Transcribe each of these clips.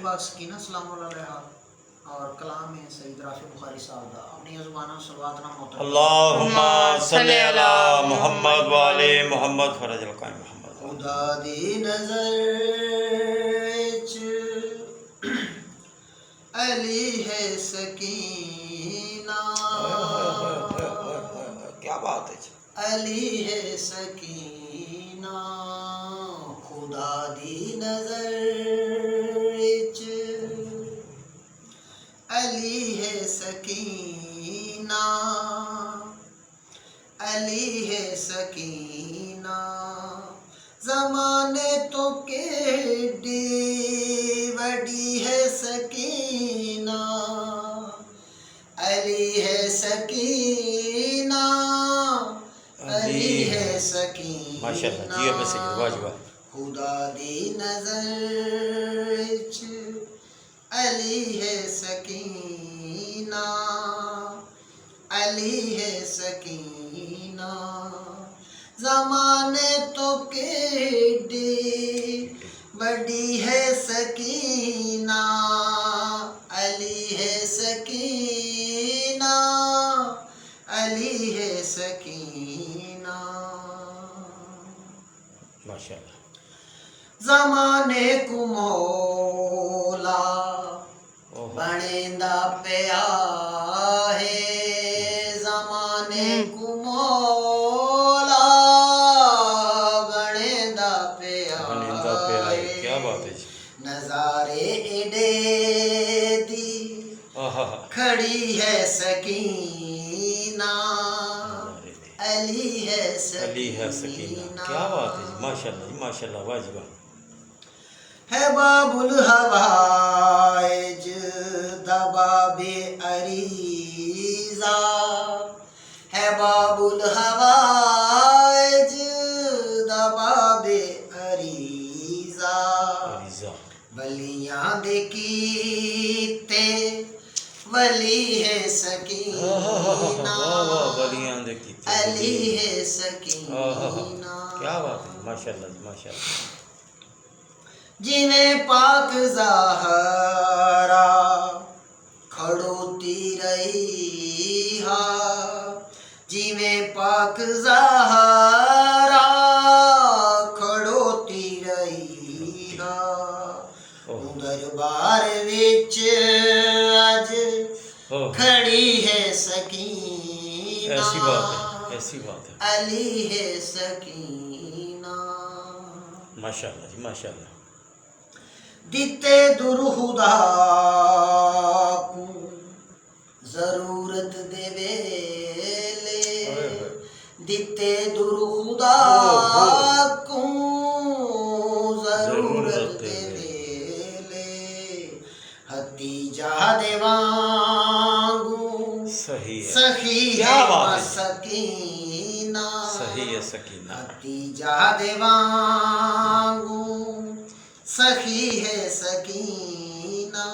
पाक सकीना सलाम अलैहा और कलाम है सईद राफी बुखारी साहब दा अपनी ज़ुबान सलवात नाम होता है। अल्लाहुम्मा सल्ली अला मुहम्मद व आले मुहम्मद फरजल कायम मुहम्मद। खुदा दी नज़र च अली है सकीना, क्या बात है। अली है सकीना, खुदा दी नज़र च अली है सकीना, अली है सकीना, ज़माने तो केडी बड़ी है सकीना, अली है सकीना, अली है सकीना, माशाअल्लाह जी बस वाजिब। खुदा दी नज़र च अली है सकीना, अली है सकीना, ज़माने तो केडी बड़ी है सकीना, अली है सकीना, अली है सकीना, माशाअल्लाह। ज़माने को मौला बनेंदा पिया है, ज़माने को मौला बनेंदा पिया है, क्या बात है। नज़ारे एडे दी खड़ी है सकीना, अली है सकीना, क्या बात है। माशाअल्लाह माशाअल्लाह वाजिब है बाबुल हवाइज दबाबे अरीजा, है बाबुल हवाइज दबाबे अरीजा, बलियां दे कीते वली है सकीना, अली है सकीना, क्या बात है। माशाअल्लाह माशाअल्लाह। जिन्हें पाक ज़हरा खड़ोती रही हा, जिन्हें पाक ज़हरा खड़ोती रही हा, दरबार विच अज खड़ी है सकीना, ऐसी बात है ऐसी बात है। अली है सकीना, माशाअल्लाह जी माशाअल्लाह। दिते दुरहुदा को जरूरत दे वेले, दिते दुरहुदा को जरूरत दे वेले, हतीजा दे वांगू सही है सखी क्या है बात है। सकीना, सही है सकीना, हतीजा दे वांगू सखी है सकीना,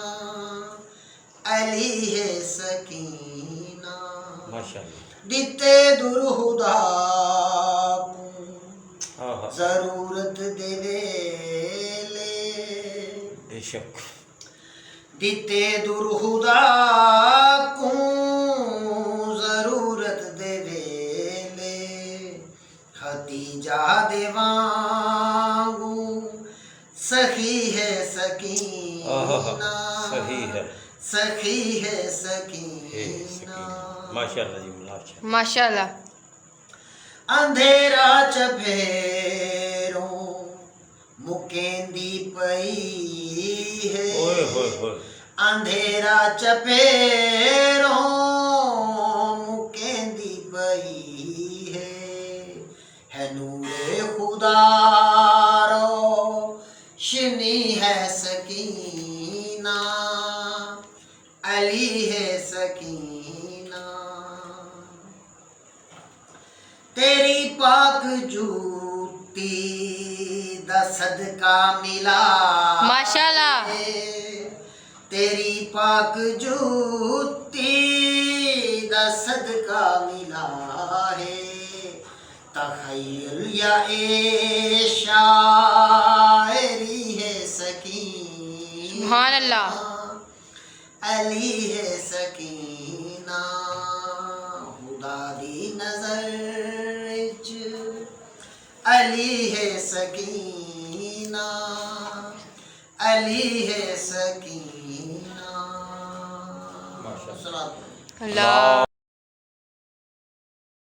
अली है सकीना, माशाअल्लाह। दिते दुरहुदा को जरूरत दे वेले, बेशक दिते दुरहुदा को जरूरत दे वेले, हतीजा दे वांगू सखी है सकीना, सही है सखी है सकीना, माशाअल्लाह जी माशाअल्लाह। अंधेरा चफेरों मुकेंदी पई है, ओए होए होए। अंधेरा चफेरों मुकेंदी पई है नूरे खुदा रोशनी है सकीना, अली है सकीना, तेरी पाक जूती दा सदका मिला माशाअल्लाह। तेरी पाक जूती दा सदका मिला है, तखय्युल या ए शायरी है सकीना, माशाल्लाह। अली है सकीना खुदा दी नजर विच, अली है सकीना, अली है सकीना। माशाल्लाह। सलात अल्लाह।